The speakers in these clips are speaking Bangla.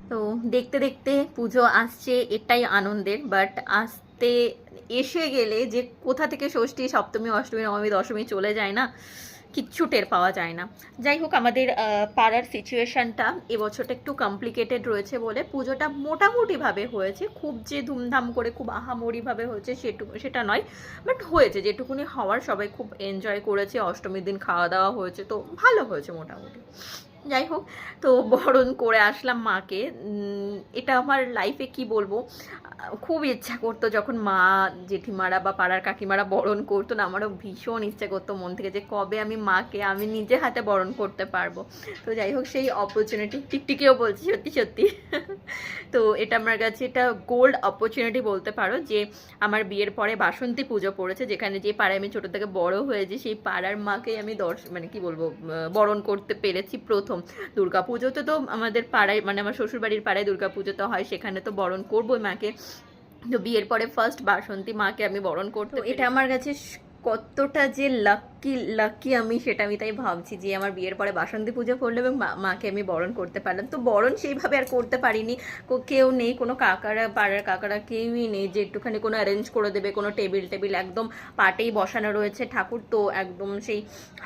তো দেখতে দেখতে পুজো আসছে, এটাই আনন্দের। বাট আসতে এসে গেলে যে কোথা থেকে ষষ্ঠী, সপ্তমী, অষ্টমী, নবমী, দশমী চলে যায় না, কিচ্ছু টের পাওয়া যায় না। যাই হোক, আমাদের পাড়ার সিচুয়েশানটা এবছরটা একটু কমপ্লিকেটেড রয়েছে বলে পুজোটা মোটামুটিভাবে হয়েছে। খুব যে ধুমধাম করে খুব আহামরিভাবে হয়েছে সেটা নয়, বাট হয়েছে যেটুকুনি হওয়ার। সবাই খুব এনজয় করেছে, অষ্টমীর দিন খাওয়া দাওয়া হয়েছে, তো ভালো হয়েছে মোটামুটি। যাই হোক, তো বরণ করে আসলাম মাকে। এটা আমার লাইফে কি বলবো, খুব ইচ্ছা করতো যখন মা, জেঠিমারা বা পাড়ার কাকিমারা বরণ করতো না, আমারও ভীষণ ইচ্ছা করতো মন থেকে যে কবে আমি মাকে আমি নিজে হাতে বরণ করতে পারবো। তো যাই হোক, সেই অপরচুনিটি, টিকটিকিও বলছি সত্যি সত্যি। তো এটা আমার কাছে এটা গোল্ড অপরচুনিটি বলতে পারো, যে আমার বিয়ের পরে বাসন্তী পুজো পড়েছে, যেখানে যে পাড়ায় আমি ছোটো থেকে বড় হয়েছি, সেই পাড়ার মাকেই আমি মানে কি বলবো, বরণ করতে পেরেছি প্রথম। দুর্গা পুজোতে তো আমাদের পাড়ায়, মানে আমার শ্বশুরবাড়ির পাড়ায় দুর্গা পুজো তো হয়, সেখানে তো বরণ করবোই মাকে। তো বিয়ের পরে ফার্স্ট বাসন্তী মাকে আমি বরণ করতে, এটা আমার কাছে কতটা যে লাকি লাকি আমি, সেটা আমি তাই ভাবছি যে আমার বিয়ের পরে বাসন্তী পুজো করলো এবং মাকে আমি বরণ করতে পারলাম। তো বরণ সেইভাবে আর করতে পারিনি, কেউ নেই, কোনো কাকারা, পাড়ার কাকারা কেউই নেই যে একটুখানি কোনো অ্যারেঞ্জ করে দেবে, কোনো টেবিল টেবিল একদম পাটেই বসানো রয়েছে ঠাকুর। তো একদম সেই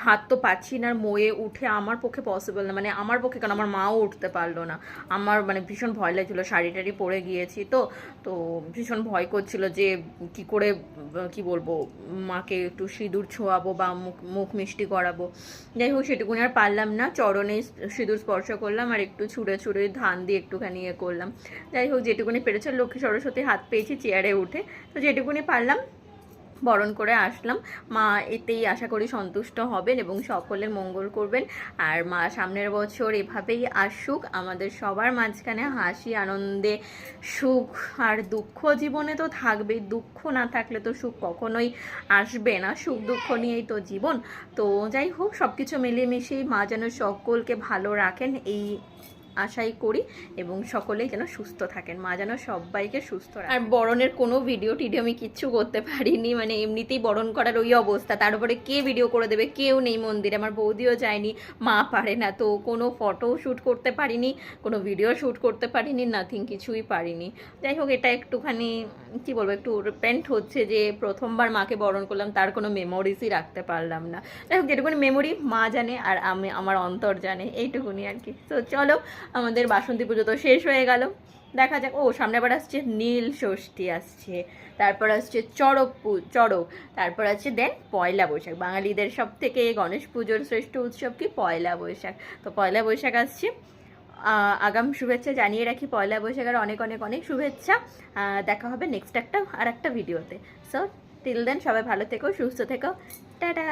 হাত তো পাচ্ছি না, ময়ে উঠে আমার পক্ষে পসিবল না, মানে আমার পক্ষে কেন, আমার মাও উঠতে পারলো না। আমার মানে ভীষণ ভয় লাগছিল, শাড়ি টাড়ি পরে গিয়েছি তো, তো ভীষণ ভয় করছিল যে কি করে, কি বলবো, মাকে একটু সিঁদুর ছোঁয়াবো বা মুখ মুখ মিষ্টি করাবো। যাই হোক, সেটুকুনি আর পারলাম না, চরণে সিঁদুর স্পর্শ করলাম আর একটু ছুঁড়ে ছুঁড়ে ধান দিয়ে একটুখানি ইয়ে করলাম। যাই হোক, যেটুকুনি পেরেছে, লক্ষ্মী সরস্বতী হাত পেয়েছি চেয়ারে উঠে, তো যেটুকুনি পারলাম বরণ করে আসলাম। মা এতেই আশা করি সন্তুষ্ট হবেন এবং সকলের মঙ্গল করবেন। আর মা সামনের বছর এভাবেই আসুক, আমাদের সবার মাঝখানে হাসি আনন্দে, সুখ আর দুঃখ জীবনে তো থাকবেই, দুঃখ না থাকলে তো সুখ কখনোই আসবে না, সুখ দুঃখ নিয়েই তো জীবন। তো যাই হোক, সব কিছু মিলেমিশেই মা যেন সকলকে ভালো রাখেন, এই আশাই করি, এবং সকলেই যেন সুস্থ থাকেন, মা যেন সবাইকে সুস্থ রাখেন। আর বরণের কোনো ভিডিও টিডিও আমি কিচ্ছু করতে পারিনি, মানে এমনিতেই বরণ করার ওই অবস্থা, তার উপরে কে ভিডিও করে দেবে, কেউ নেই মন্দিরে, আমার বৌদিও যায়নি, মা পারে না, তো কোনো ফটো শ্যুট করতে পারিনি, কোনো ভিডিও শ্যুট করতে পারিনি, নাথিং, কিছুই পারিনি। যাই হোক, এটা একটুখানি কি বলবো, একটু রিপেন্ট হচ্ছে যে প্রথমবার মাকে বরণ করলাম, তার কোনো মেমোরিজই রাখতে পারলাম না। যাই হোক, যেটুকুনি মেমোরি মা জানে আর আমি, আমার অন্তর জানে, এইটুকুনি আর কি। তো চলো, আমাদের বাসন্তী পুজো তো শেষ হয়ে গেল, দেখা যাক। ও সামনে আবার আসছে নীল ষষ্ঠী, আসছে তারপর আসছে চড়ক, তারপর আছে দেন পয়লা বৈশাখ। বাঙালিদের সব থেকে গণেশ পুজোর শ্রেষ্ঠ উৎসব কি পয়লা বৈশাখ। তো পয়লা বৈশাখ আসছে, আগাম শুভেচ্ছা জানিয়ে রাখি, পয়লা বৈশাখের অনেক অনেক অনেক শুভেচ্ছা। দেখা হবে নেক্সট একটা ভিডিওতে। সো টিল দেন সবাই ভালো থেকো, সুস্থ থেকো, টাটা।